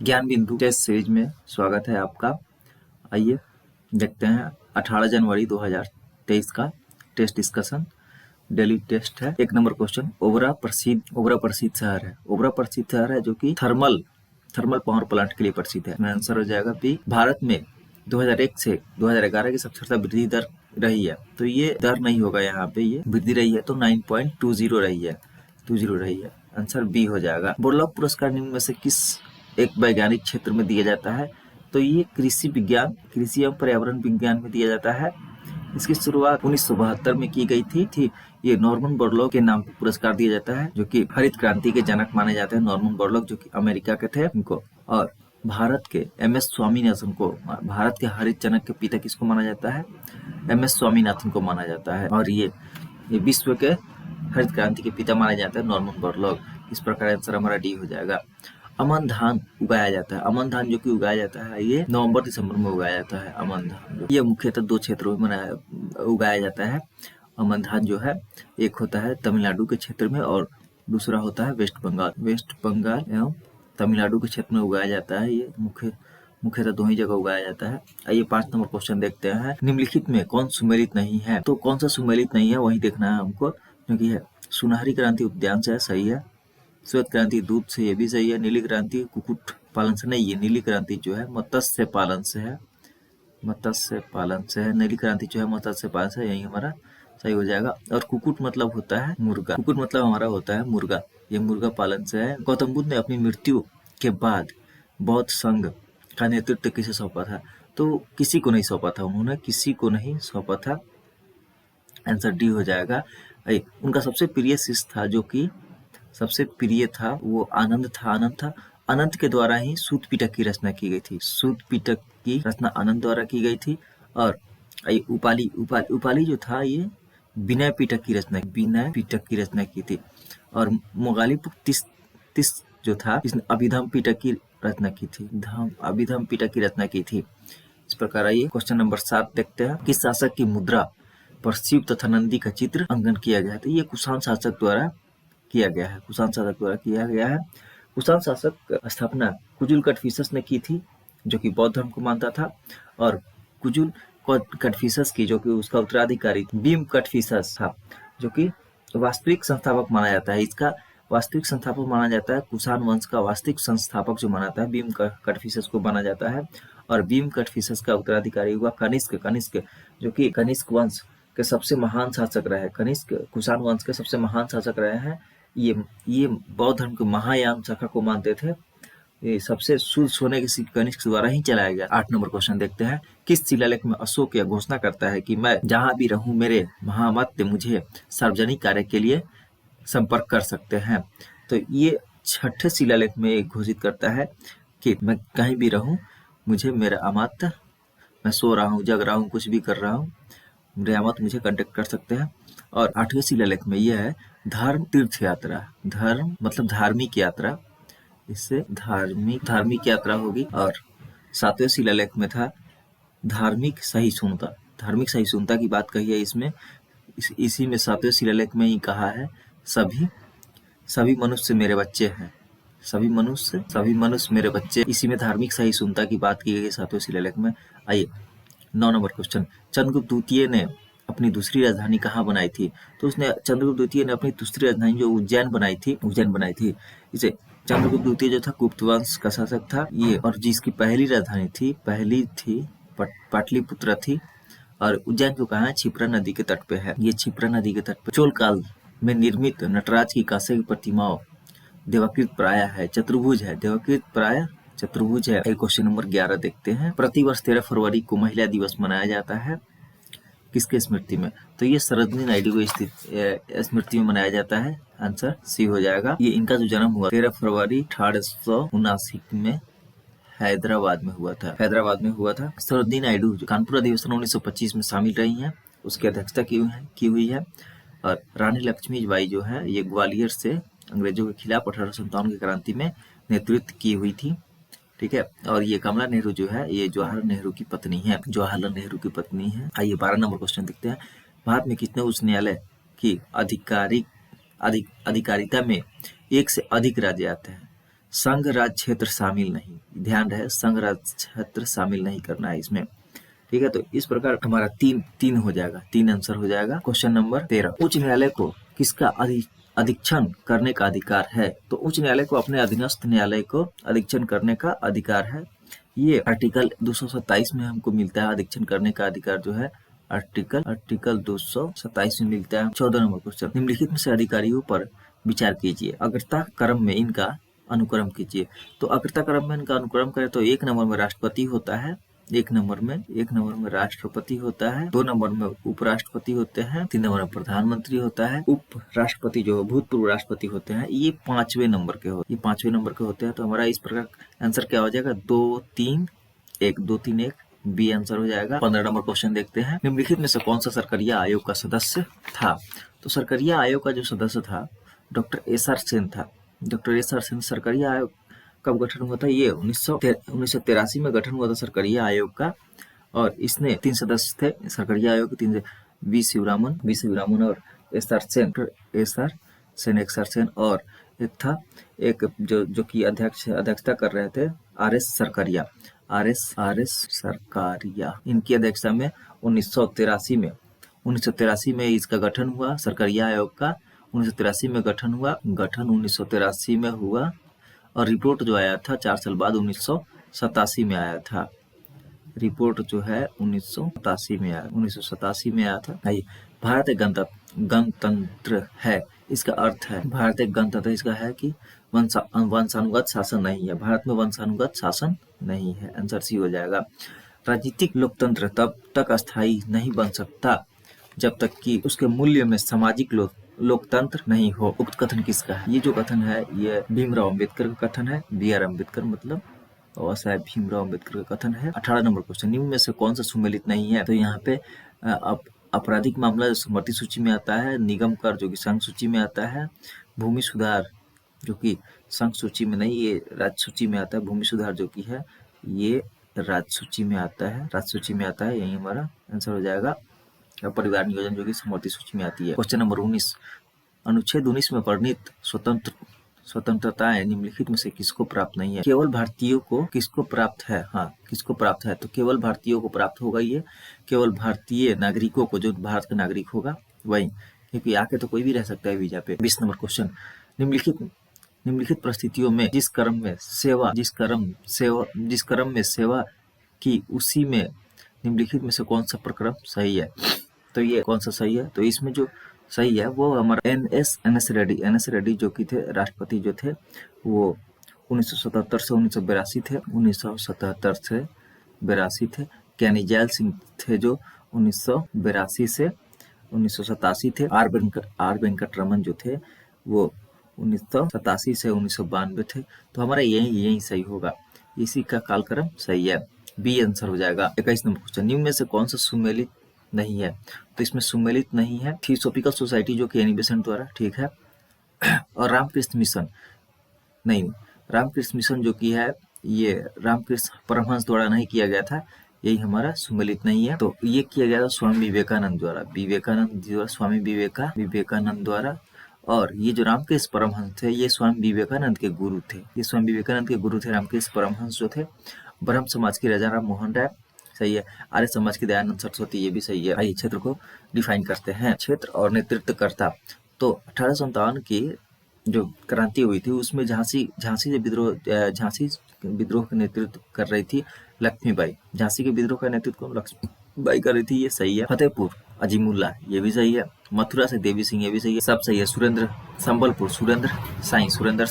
ज्ञान बिंदु test series में स्वागत है आपका। आइए देखते हैं 18 जनवरी 2023 का टेस्ट डिस्कशन। डेली टेस्ट है। 1 नंबर क्वेश्चन, ओबरा प्रसिद्ध शहर है। ओबरा प्रसिद्ध शहर है जो कि थर्मल पावर प्लांट के लिए प्रसिद्ध है। आंसर हो जाएगा बी। भारत में 2001 से 2011 की साक्षरता वृद्धि दर रही है, तो ये दर नहीं होगा, यहाँ पे ये वृद्धि रही है, तो 9.20 रही है। आंसर बी हो जाएगा। बोरलॉग पुरस्कार निम्न में से किस एक वैज्ञानिक क्षेत्र में दिया जाता है? तो ये कृषि एवं पर्यावरण विज्ञान में दिया जाता है। इसकी शुरुआत 1972 में की गई थी। ये नॉर्मन बोरलॉग के नाम पर पुरस्कार दिया जाता है, जो कि हरित क्रांति के जनक माने जाते हैं। नॉर्मन बोरलॉग जो कि अमेरिका के थे उनको, और भारत के MS स्वामीनाथन को, भारत के हरित जनक के पिता किसको माना जाता है? MS स्वामीनाथन को माना जाता है। और ये विश्व के हरित क्रांति के पिता माने जाते हैं नॉर्मन बोरलॉग। इस प्रकार आंसर हमारा डी हो जाएगा। अमन धान उगाया जाता है। अमन धान जो कि उगाया जाता है, ये नवंबर दिसंबर में उगाया जाता है। अमन धान ये मुख्यतः 2 क्षेत्रों में उगाया जाता है। अमन धान जो है, एक होता है तमिलनाडु के क्षेत्र में और दूसरा होता है वेस्ट बंगाल एवं तमिलनाडु के क्षेत्र में उगाया जाता है। ये मुख्यतः 2 ही जगह उगाया जाता है। आइए 5 नंबर क्वेश्चन देखते हैं। निम्नलिखित में कौन सुमेलित नहीं है? तो कौन सा सुमेलित नहीं है वही देखना है हमको, क्योंकि है सुनहरी क्रांति उद्यान से सही है, श्वेत क्रांति दूध से, ये भी सही है। नीली क्रांति कुक्कुट पालन से नहीं है। नीली क्रांति जो है मत्स्य पालन से है। नीली क्रांति जो है मत्स्य पालन से, यही हमारा सही हो जाएगा। और कुक्कुट मतलब होता है मुर्गा। कुक्कुट मतलब हमारा होता है मुर्गा। ये मुर्गा पालन से है। गौतम बुद्ध ने अपनी मृत्यु के बाद बौद्ध संघ का नेतृत्व किसे सौंपा था? तो किसी को नहीं सौंपा था, उन्होंने किसी को नहीं सौंपा था। आंसर डी हो जाएगा। उनका सबसे प्रिय शिष्य था, जो कि सबसे प्रिय था वो आनंद था। अनंत के द्वारा ही सूत पिटक की रचना की गई थी। सूत पिटक की रचना आनंद द्वारा की गई थी। और उपाली जो था, ये विनय पिटक की रचना की थी। और मोगालीपुर तिस जो था, इसने अभिधम पिटक की रचना की थी। इस प्रकार आइए क्वेश्चन नंबर 7 देखते हैं। किस शासक की मुद्रा पर शिव तथा नंदी का चित्र अंकन किया गया था? ये कुषाण शासक द्वारा किया गया है। कुषाण शासक स्थापना कुजुल कटफिसस ने की थी, जो कि बौद्ध धर्म को मानता था। और कुजुल कटफिसस की, जो कि उसका उत्तराधिकारी भीम कटफिसस था, जो कि वास्तविक संस्थापक माना जाता है। इसका वास्तविक संस्थापक माना जाता है। कुषाण वंश का वास्तविक संस्थापक जो माना जाता है, भीम कटफिसस को माना जाता है। और भीम कटफिसस का उत्तराधिकारी हुआ कनिष्क, जो कि कनिष्क वंश के सबसे महान शासक रहे। कनिष्क कुषाण वंश के सबसे महान शासक रहे हैं। ये बौद्ध धर्म के महायान शाखा को मानते थे। ये सबसे शुद्ध सोने के सिक्के कनिष्क द्वारा ही चलाया गया। 8 नंबर क्वेश्चन देखते हैं। किस शिलालेख में अशोक यह घोषणा करता है कि मैं जहां भी रहूं मेरे महामत्य मुझे सार्वजनिक कार्य के लिए संपर्क कर सकते हैं? तो ये 6ठे शिलालेख में घोषित करता है कि मैं कहीं भी रहूं, मुझे मेरा अमात्य, मैं सो रहा हूँ, जग रहा हूँ, कुछ भी कर रहा हूँ, मेरे अमात्य मुझे कांटेक्ट कर सकते हैं। और 8वें शिलालेख में यह है धर्म तीर्थ यात्रा। धर्म मतलब धार्मिक यात्रा, इससे धार्मिक यात्रा होगी। और 7वें शिलालेख में था धार्मिक सहिष्णुता की बात कही है इसमें। इसी में 7वें शिलालेख में ही कहा है सभी मनुष्य मेरे बच्चे हैं। सभी मनुष्य मेरे बच्चे। इसी में धार्मिक सहिष्णुता की बात की गई है 7वें शिलालेख में। आइए 9 नंबर क्वेश्चन। चंद्रगुप्त द्वितीय ने अपनी दूसरी राजधानी कहाँ बनाई थी? तो उसने चंद्रगुप्त द्वितीय ने अपनी दूसरी राजधानी जो उज्जैन बनाई थी। इसे चंद्रगुप्त द्वितीय जो था गुप्त वंश का शासक था ये, और जिसकी पहली राजधानी थी पाटलिपुत्र थी। और उज्जैन जो कहाँ है? क्षिप्रा नदी के तट पे है। ये क्षिप्रा नदी के तट पे चोल काल में निर्मित नटराज की कांस्य की प्रतिमाओं देवाकृत प्राय है, चतुर्भुज है। क्वेश्चन नंबर 11 देखते हैं। प्रतिवर्ष 13 फरवरी को महिला दिवस मनाया जाता है, किसके स्मृति में? तो ये सरोजिनी नायडू की स्मृति में मनाया जाता है। आंसर सी हो जाएगा। ये इनका जो जन्म हुआ 13 फरवरी 1879 में हैदराबाद में हुआ था। सरोजिनी नायडू जो कानपुर अधिवेशन 1925 में शामिल रही हैं, उसकी अध्यक्षता की हुई है। और रानी लक्ष्मीबाई जो है, ये ग्वालियर से अंग्रेजों के खिलाफ 1857 की क्रांति में नेतृत्व की हुई थी। ठीक है। और ये कमला नेहरू जो है, ये जवाहरलाल नेहरू की पत्नी है। आइए 12 नंबर क्वेश्चन देखते हैं। भारत में कितने उच्च न्यायालय की अधिकारिता में एक से अधिक राज्य आते हैं? संघ राज्य क्षेत्र शामिल नहीं, ध्यान रहे संघ राज्य क्षेत्र शामिल नहीं करना है इसमें, ठीक है। तो इस प्रकार हमारा तीन हो जाएगा, 3 आंसर हो जाएगा। क्वेश्चन नंबर 13, उच्च न्यायालय को किसका अधीक्षण करने का अधिकार है? तो उच्च न्यायालय को अपने अधीनस्थ न्यायालय को अधीक्षण करने का अधिकार है। ये आर्टिकल 227 में हमको मिलता है अधीक्षण करने का अधिकार जो है, आर्टिकल 227 में मिलता है। 14 नंबर क्वेश्चन, निम्नलिखित में से अधिकारियों पर विचार कीजिए, अग्रता क्रम में इनका अनुक्रम कीजिए। तो अग्रता क्रम में इनका अनुक्रम करें तो 1 नंबर में राष्ट्रपति होता है, 1 नंबर में राष्ट्रपति होता है, 2 नंबर में उपराष्ट्रपति होते हैं, 3 नंबर में प्रधानमंत्री होता है, उप राष्ट्रपति जो भूतपूर्व राष्ट्रपति होते हैं ये 5वें नंबर के होते हैं। तो हमारा इस प्रकार आंसर क्या हो जाएगा, 2 3 1 बी आंसर हो जाएगा। 15 नंबर क्वेश्चन देखते हैं, निम्नलिखित में से कौन सा सरकारिया आयोग का सदस्य था? तो सरकारिया आयोग का जो सदस्य था डॉक्टर एस.आर. सेन था। Doctor SR. सेन सरकारिया आयोग कब गठन हुआ था? ये 1983 में गठन हुआ था सरकारिया आयोग का, और इसने 3 सदस्य थे सरकारिया आयोग के, 3 वी शिवरामन और एस.आर. सेन, और एक था एक जो कि अध्यक्षता कर रहे थे आर.एस. सरकारिया। इनकी अध्यक्षता में 1983 में इसका गठन हुआ सरकारिया आयोग का। 1983 में गठन 1983 में हुआ, और रिपोर्ट जो आया था 4 साल बाद 1987 में आया था। रिपोर्ट जो है 1987 में आया था। भारत एक गणतंत्र है, इसका अर्थ है भारत एक गणतंत्र, इसका है कि वंशानुगत शासन नहीं है, भारत में वंशानुगत शासन नहीं है, आंसर सी हो जाएगा। राजनीतिक लोकतंत्र तब तक अस्थायी नहीं बन सकता जब तक कि उसके मूल्य में सामाजिक लोकतंत्र नहीं हो। उक्त कथन किसका है? ये जो कथन है ये भीमराव अंबेडकर का कथन है, बी.आर. अम्बेडकर मतलब, और साहब भीमराव अंबेडकर का कथन है। 18 नंबर क्वेश्चन, निम्न में से कौन सा सुमेलित नहीं है? तो यहाँ पे आपराधिक मामला जो स्मृति सूची में आता है, निगम कर जो कि संघ सूची में आता है, भूमि सुधार जो कि संघ सूची में नहीं, ये राज्य सूची में आता है, भूमि सुधार जो कि है ये राज्य सूची में आता है, यही हमारा आंसर हो जाएगा। परिवार नियोजन जो कि स्मृति सूची में आती है। क्वेश्चन नंबर 19, अनुच्छेद 19 में वर्णित स्वतंत्रताएं निम्नलिखित में से किसको प्राप्त नहीं है? केवल भारतीयों को किसको प्राप्त है? किसको प्राप्त है? तो केवल भारतीयों को प्राप्त होगा ये, केवल भारतीय नागरिकों को, जो भारत का नागरिक होगा वही, क्योंकि आके तो कोई भी रह सकता है वीजा पे। 20 नंबर क्वेश्चन, निम्नलिखित परिस्थितियों में जिस क्रम में सेवा की उसी में निम्नलिखित में से कौन सा प्रक्रम सही है? तो ये कौन सा सही है? तो इसमें जो सही है वो हमारा एन.एस. रेड्डी जो कि थे राष्ट्रपति जो थे, वो 1977 से 1982 थे, 1977 से 82 थे। कैनी जैल सिंह थे जो 1982 से 1987 थे। आर वेंकट रमन जो थे वो 1987 से 1992 थे। तो हमारा यही सही होगा, इसी का कालक्रम सही है, बी आंसर हो जाएगा। 21 नंबर क्वेश्चन, निम्न में से कौन सा सुमेलित नहीं है? तो इसमें सुमेलित नहीं है थियोसॉफिकल सोसाइटी जो कि एनी बेसेंट द्वारा, ठीक है, और रामकृष्ण मिशन नहीं, रामकृष्ण मिशन जो कि है ये रामकृष्ण परमहंस द्वारा नहीं किया गया था, यही हमारा सुमेलित नहीं है। तो ये किया गया था स्वामी विवेकानंद द्वारा, स्वामी विवेकानंद द्वारा। और ये जो रामकृष्ण परमहंस थे ये स्वामी विवेकानंद के गुरु थे, रामकृष्ण परमहंस जो थे। ब्रह्म समाज की राजा राम मोहन राय सही है। आर्य समाज की दयानंद सरस्वती ये भी सही है। आइए क्षेत्र को डिफाइन करते हैं, क्षेत्र और नेतृत्वकर्ता। तो 1857 की जो क्रांति हुई थी उसमें झांसी विद्रोह का नेतृत्व कर रही थी लक्ष्मीबाई। झांसी के विद्रोह का नेतृत्व लक्ष्मीबाई कर रही थी, ये सही है। फतेहपुर अजीमुल्ला ये भी सही है। मथुरा से देवी सिंह ये भी सही है, सब सही है। सुरेंद्र साई संबलपुर सुरेंद्र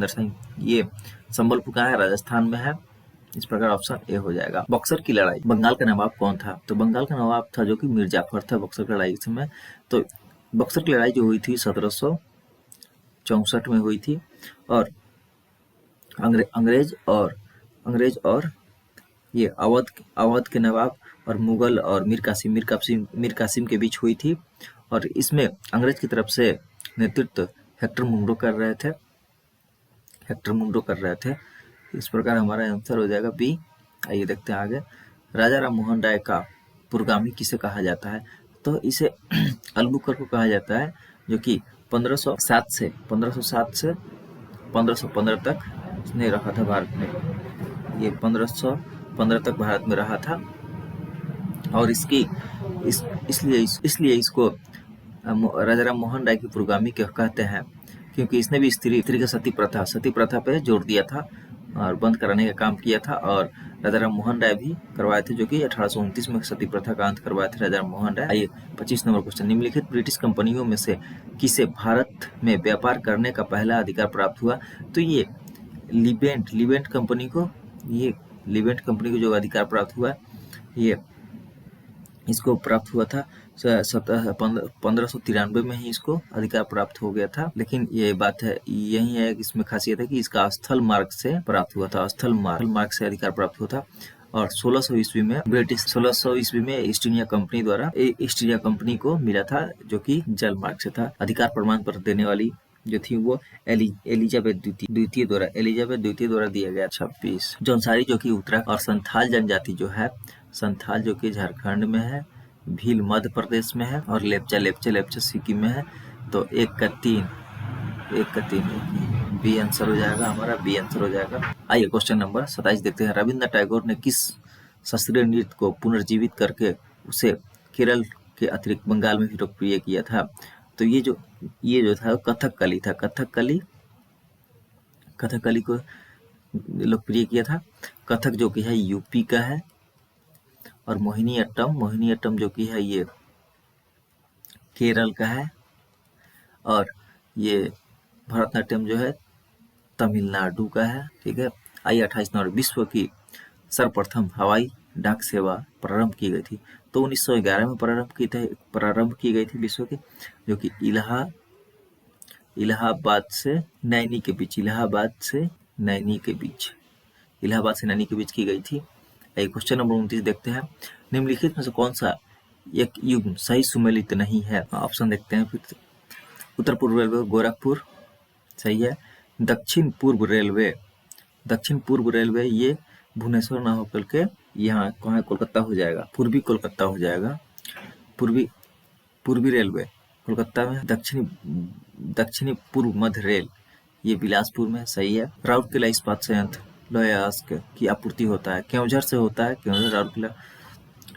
साई, ये संबलपुर कहाँ है? राजस्थान में है। इस प्रकार ऑप्शन ए हो जाएगा। बक्सर की लड़ाई, बंगाल का नवाब कौन था? तो बंगाल का नवाब था जो कि मीर जाफर था बक्सर की लड़ाई के समय। तो बक्सर की लड़ाई जो हुई थी 1764 में हुई थी, और अंग्रेज और ये अवध के नवाब और मुगल और मीर कासिम के बीच हुई थी। और इसमें अंग्रेज की तरफ से नेतृत्व हेक्टर मुंडो कर रहे थे। इस प्रकार हमारा आंसर हो जाएगा बी। आइए देखते हैं आगे। राजा राम मोहन राय का पुरोगामी किसे कहा जाता है? तो इसे अलबुकर को कहा जाता है, जो कि 1507 से 1515 तक इसने रहा था भारत में। ये 1515 तक भारत में रहा था और इसलिए इसको राजा राम मोहन राय की पुरोगामी कहते हैं, क्योंकि इसने भी स्त्री का सती प्रथा पे जोर दिया था और बंद कराने का काम किया था। और राजा राम मोहन राय भी करवाए थे, जो कि 1829 में सती प्रथा का अंत करवाए थे राजा राम मोहन राय। आइए 25 नंबर क्वेश्चन, निम्नलिखित ब्रिटिश कंपनियों में से किसे भारत में व्यापार करने का पहला अधिकार प्राप्त हुआ? तो ये लिबेंट कंपनी को जो अधिकार प्राप्त हुआ, ये इसको प्राप्त हुआ था 1593 में ही इसको अधिकार प्राप्त हो गया था। लेकिन ये बात है, यही है कि इसमें खासियत है कि इसका स्थल मार्ग से प्राप्त हुआ था, स्थल मार्ग से अधिकार प्राप्त हुआ था। और 1600 ईस्वी में ईस्ट इंडिया कंपनी को मिला था, जो कि जल मार्ग से था। अधिकार प्रमाण पत्र देने वाली जो थी वो एलिजाबेथ द्वितीय द्वारा दिया गया। 26 जौनसारी जो कि उत्तराखंड और संथाल जनजाति जो है, संथाल जो कि झारखंड में है, भील मध्य प्रदेश में है और लेप्चा सिक्किम में है। तो 1 का 3 बी आंसर हो जाएगा हमारा, बी आंसर हो जाएगा। आइए क्वेश्चन नंबर 27 देखते हैं। रविन्द्रनाथ टैगोर ने किस शास्त्रीय नृत्य को पुनर्जीवित करके उसे केरल के अतिरिक्त बंगाल में भी लोकप्रिय किया था? तो ये जो था कथकली था। कथकली को लोकप्रिय किया था। कथक जो कि है यूपी का है, और मोहिनी अट्टम जो कि है ये केरल का है, और ये भरतनाट्यम जो है तमिलनाडु का है। ठीक है। आइए 28 नंबर, विश्व की सर्वप्रथम हवाई डाक सेवा प्रारंभ की गई थी? तो 1911 में प्रारंभ की गई थी विश्व की, जो कि इलाहाबाद से नैनी के बीच की गई थी। क्वेश्चन नंबर 29 देखते हैं। निम्नलिखित में से कौन सा एक युग्म सही सुमेलित नहीं है? ऑप्शन देखते हैं फिर। उत्तर पूर्व रेलवे गोरखपुर सही है। दक्षिण पूर्व रेलवे ये भुवनेश्वर ना होकर के यहाँ कहाँ कोलकाता हो जाएगा, पूर्वी कोलकाता हो जाएगा। पूर्वी रेलवे कोलकाता में, दक्षिणी पूर्व मध्य रेल ये बिलासपुर में सही है। राउरकेला इस्पात संयंत्र लोहे अयस्क की आपूर्ति होता है, केवंझर से होता है। केवंझर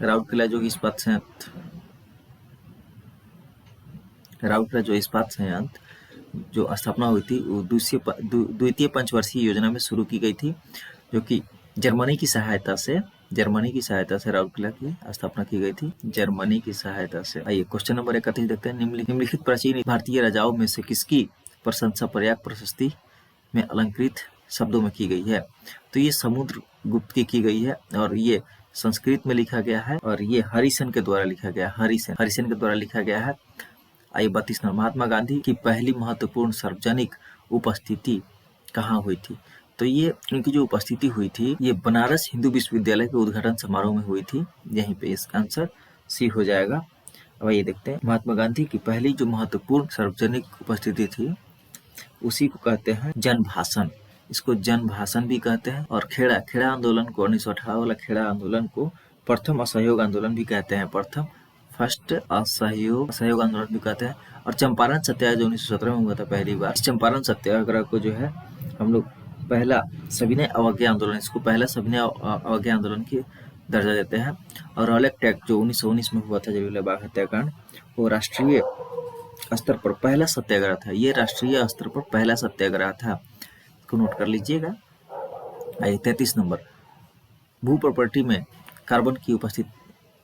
राउरकेला जो इस्पात संयंत्र जो स्थापना हुई थी वो द्वितीय पंचवर्षीय योजना में शुरू की गई थी, जो कि जर्मनी की सहायता से राउरकेला की स्थापना की गई थी, जर्मनी की सहायता से। आइए क्वेश्चन नंबर 31 देखते हैं। निम्नलिखित प्राचीन भारतीय राजाओं में से किसकी प्रशंसा प्रयाग प्रशस्ति में अलंकृत शब्दों में की गई है? तो ये समुद्रगुप्त की गई है, और ये संस्कृत में लिखा गया है, और ये हरिसेन के द्वारा लिखा गया है। आइए 32 नंबर, महात्मा गांधी की पहली महत्वपूर्ण सार्वजनिक उपस्थिति कहाँ हुई थी? तो ये इनकी जो उपस्थिति हुई थी ये बनारस हिंदू विश्वविद्यालय के उद्घाटन समारोह में हुई थी। यहीं पे इसका आंसर सी हो जाएगा। अब ये देखते हैं, महात्मा गांधी की पहली जो महत्वपूर्ण सार्वजनिक उपस्थिति थी उसी को कहते हैं जन भाषण। इसको जन भाषण भी कहते हैं। और खेड़ा आंदोलन को 1918 वाला खेड़ा आंदोलन को प्रथम असहयोग आंदोलन भी कहते हैं, फर्स्ट असहयोग आंदोलन भी कहते हैं। और चंपारण सत्याग्रह जो 1917 में हुआ था पहली बार, इस चंपारण सत्याग्रह को जो है हम लोग पहला सविनय अवज्ञा आंदोलन की दर्जा देते हैं। और रॉलेट एक्ट जो 1919 में हुआ था जलियांवाला बाग हत्याकांड, वो राष्ट्रीय स्तर पर पहला सत्याग्रह था। ये राष्ट्रीय स्तर पर पहला सत्याग्रह था, इसको नोट कर लीजिएगा। आइए 33 नंबर, भू प्रॉपर्टी में कार्बन की उपस्थिति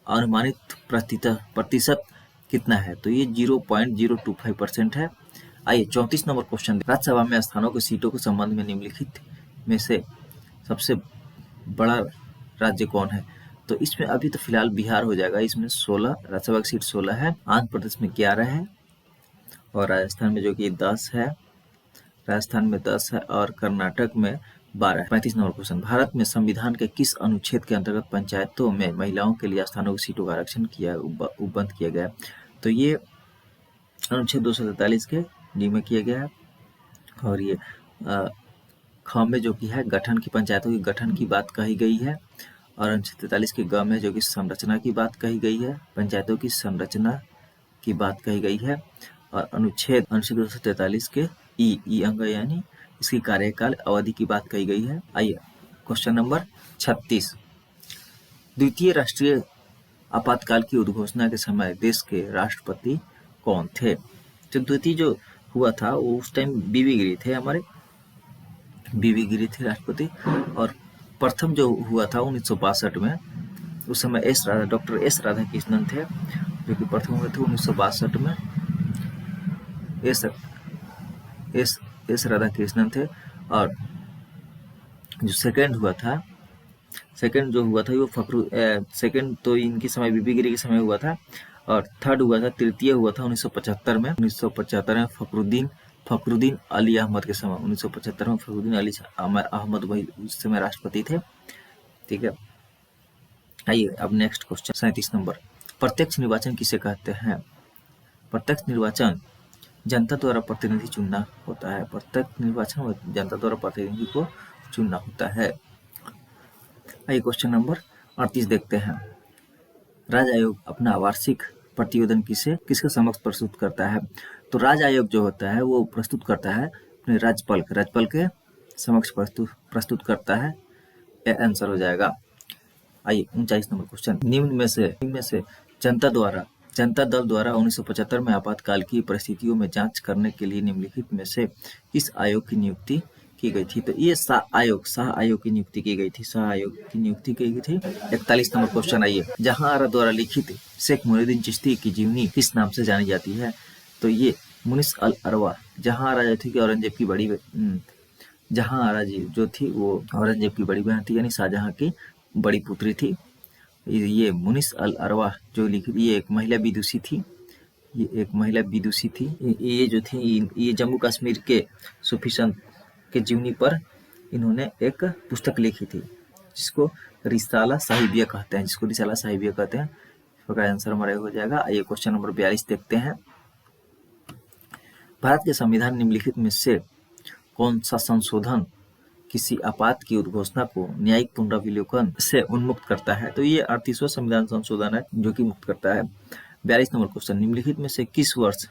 अनुमानित प्रतिशत कितना है? तो ये 0.025% है। आइए 34 नंबर क्वेश्चन, राज्यसभा में स्थानों की सीटों के संबंध में निम्नलिखित में से सबसे बड़ा राज्य कौन है? तो इसमें अभी तो फिलहाल बिहार हो जाएगा, इसमें 16 राज्यसभा की सीट 16 है। आंध्र प्रदेश में 11 है, और राजस्थान में जो कि 10 है, और कर्नाटक में 12 है। 35 नंबर क्वेश्चन, भारत में संविधान के किस अनुच्छेद के अंतर्गत पंचायतों में महिलाओं के लिए स्थानों की सीटों का आरक्षण उपबंध किया गया? तो ये अनुच्छेद 243 के डी में किया गया है। और ये ख में जो कि है गठन की, पंचायतों के गठन की बात कही गई है। और अनुच्छेद 43 के ग में जो कि संरचना की बात कही गई है, पंचायतों की संरचना की बात कही गई है। और अनुच्छेद 243 के ई अंग यानी इसकी कार्यकाल अवधि की बात कही गई है। आइए क्वेश्चन नंबर 36, द्वितीय राष्ट्रीय आपातकाल की उद्घोषणा के समय देश के राष्ट्रपति कौन थे? तो द्वितीय जो हुआ था वो उस टाइम बीवी गिरी थे, हमारे बीवी गिरी थे राष्ट्रपति। और प्रथम जो हुआ था 1962 में, उस समय डॉक्टर एस राधाकृष्णन थे जो कि प्रथम हुए थे 1962 में। एस राधाकृष्णन थे। और जो सेकंड जो हुआ था वो सेकंड तो इनके समय बीबी गिरी के समय हुआ था। और थर्ड हुआ था, तृतीय हुआ था 1975 में। 1975 में फखरुद्दीन अली अहमद के समय, 1975 में फखरुद्दीन अली अहमद वही उस समय राष्ट्रपति थे। ठीक है, आइए अब नेक्स्ट क्वेश्चन 37 नंबर, प्रत्यक्ष निर्वाचन किसे कहते हैं? प्रत्यक्ष निर्वाचन जनता द्वारा प्रतिनिधि चुनना होता है। प्रत्यक्ष निर्वाचन जनता द्वारा प्रतिनिधि को चुनना होता है। आइए क्वेश्चन नंबर 38 देखते हैं, राज्य आयोग अपना वार्षिक प्रतिवेदन किसके समक्ष प्रस्तुत करता है? तो राज्य आयोग जो होता है वो प्रस्तुत करता है अपने राज्यपाल के समक्ष प्रस्तुत करता है। यह आंसर हो जाएगा। आइए 39 नंबर क्वेश्चन, निम्न में से जनता दल द्वारा 1975 में आपातकाल की परिस्थितियों में जांच करने के लिए निम्नलिखित में से किस आयोग की नियुक्ति की गई थी? तो ये शाह आयोग की नियुक्ति की गई थी। 41 नंबर क्वेश्चन, आइए, जहां आरा द्वारा लिखित शेख मुइनुद्दीन चिश्ती की जीवनी किस नाम से जानी जाती है? तो ये मुनिस अल अरवा। जहां आरा जो थी कि औरंगजेब की बड़ी जहां आरा जी जो थी वो औरंगजेब की बड़ी बहन थी, यानी शाहजहां की बड़ी पुत्री थी। ये मुनिस अल अरवा जो लिखी, ये एक महिला विदुषी थी। ये जो थी ये जम्मू कश्मीर के सूफी संत के जीवनी पर इन्होंने एक पुस्तक लिखी थी जिसको रिसाला साहिबिया कहते हैं। इसका आंसर हमारा हो जाएगा। आइए क्वेश्चन नंबर 42 देखते हैं, भारत के संविधान निम्नलिखित में से कौन सा संशोधन किसी आपात की उद्घोषणा को न्यायिक पुनरावलोकन से उन्मुक्त करता है? तो ये 38वां संविधान संशोधन है जो कि मुक्त करता है। 42 नंबर क्वेश्चन, निम्नलिखित में से किस वर्ष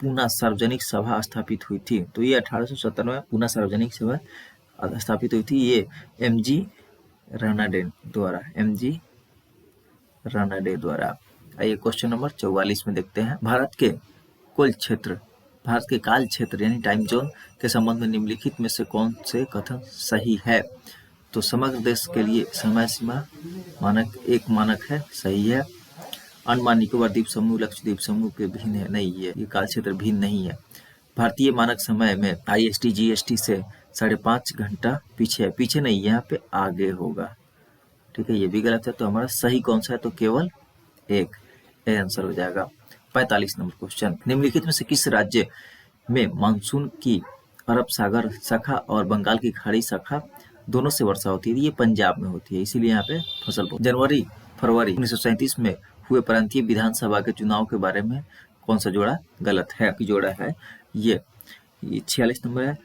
पूना सार्वजनिक सभा स्थापित हुई थी? तो ये 1870 में पूना सार्वजनिक सभा स्थापित हुई थी। ये एम.जी. रानाडे द्वारा। आइए क्वेश्चन नंबर 44 में देखते हैं, भारत के काल क्षेत्र यानी टाइम जोन के संबंध में निम्नलिखित में से कौन से कथन सही है? तो समग्र देश के लिए समय सीमा मानक है, सही है। अंडमान निकोबार द्वीप समूह लक्षद्वीप समूह के भिन्न है, नहीं है, ये काल क्षेत्र भिन्न नहीं है। भारतीय मानक समय में IST GST से 5.5 घंटा पीछे नहीं, यहाँ पे आगे होगा। ठीक है, ये भी गलत है। तो हमारा सही कौन सा है? तो केवल एक, ये आंसर हो जाएगा। 45 नंबर क्वेश्चन, निम्नलिखित में से किस राज्य में मानसून की अरब सागर शाखा और बंगाल की खाड़ी शाखा दोनों से वर्षा होती है? ये पंजाब में होती है, इसीलिए यहाँ पे फसल। फरवरी 1937 में हुए प्रांतीय विधानसभा के चुनाव के बारे में कौन सा जोड़ा गलत है? जोड़ा है ये 46 नंबर है।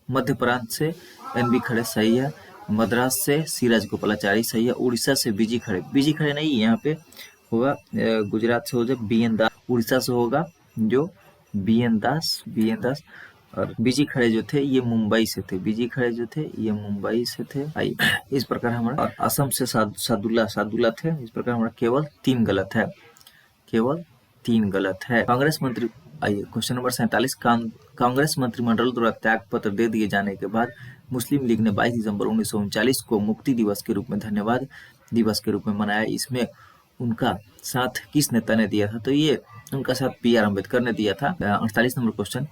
मध्य प्रांत से NB खड़े सही है। मद्रास से सी राजगोपालाचारी सही है। उड़ीसा से बीजी खड़े नहीं, यहाँ पे होगा गुजरात से हो जाए BN दास। उड़ीसा से होगा जो BN दास। और बीजी खड़े जो थे ये मुंबई से थे। आइए, इस प्रकार हमारा, और असम से सादुल्ला थे। इस प्रकार हमारा केवल 3 गलत है। कांग्रेस मंत्री, आइए क्वेश्चन नंबर 47, कांग्रेस मंत्रिमंडल द्वारा त्याग पत्र दे दिए जाने के बाद मुस्लिम लीग ने 22 दिसंबर 1939 को मुक्ति दिवस के रूप में धन्यवाद दिवस के रूप में मनाया। इसमें उनका साथ किस नेता ने दिया था? तो ये उनका साथ BR अम्बेडकर ने दिया था। 48 नंबर क्वेश्चन,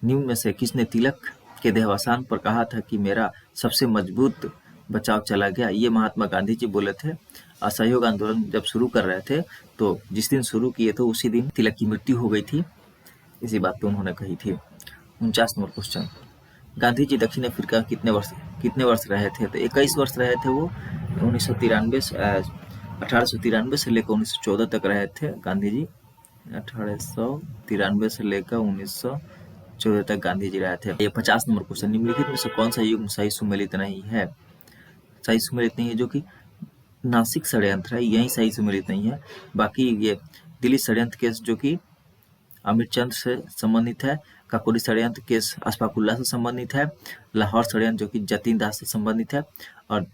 निम्न में से किसने तिलक के देहावसान पर कहा था कि मेरा सबसे मजबूत बचाव चला गया? ये महात्मा गांधी जी बोले थे। असहयोग आंदोलन जब शुरू कर रहे थे तो जिस दिन शुरू किए थे उसी दिन तिलक की मृत्यु हो गई थी, इसी बात पे उन्होंने कही थी। 49 नंबर क्वेश्चन, गांधी जी दक्षिण अफ्रीका कितने वर्ष रहे थे? तो 21 वर्ष रहे थे वो। 1893 से लेकर 1914 तक रहे थे गांधी जी। 1893 से लेकर 1914 तक गांधी जी रहे थे। ये 50 नंबर क्वेश्चन, निम्नलिखित में से कौन सा युग्म सही सुमेलित नहीं है? जो कि नासिक षड्यंत्र है, यही सही सुमेलित नहीं है। बाकी ये दिल्ली षड्यंत्र केस जो कि अमिरचंद से संबंधित है, काकोरी षड्यंत्र केस अशफाकुल्ला से संबंधित है, लाहौर षड्यंत्र जो कि जतीन दास से संबंधित है, और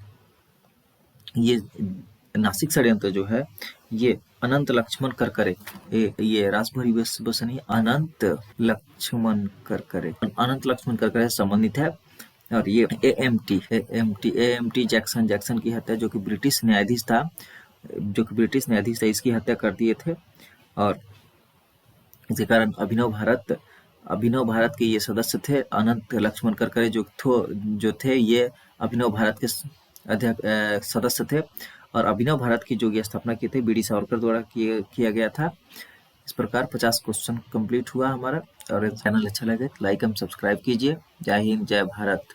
ये नासिक षड्यंत्र जो है ये अनंत लक्ष्मण करकरे, ये रासभरी बसनी अनंत लक्ष्मण करकरे से संबंधित है। और ये एएमटी जैक्सन की हत्या, जो कि ब्रिटिश न्यायाधीश था, इसकी हत्या कर दिए थे। और इसी कारण अभिनव भारत के ये सदस्य थे अनंत लक्ष्मण करकरे, जो थे ये अभिनव भारत के सदस्य थे, और अभिनव भारत की जो ये स्थापना की थी बीडी सावरकर द्वारा किया गया था। इस प्रकार 50 क्वेश्चन कंप्लीट हुआ हमारा। और चैनल अच्छा लगे तो लाइक एंड सब्सक्राइब कीजिए। जय हिंद, जय भारत।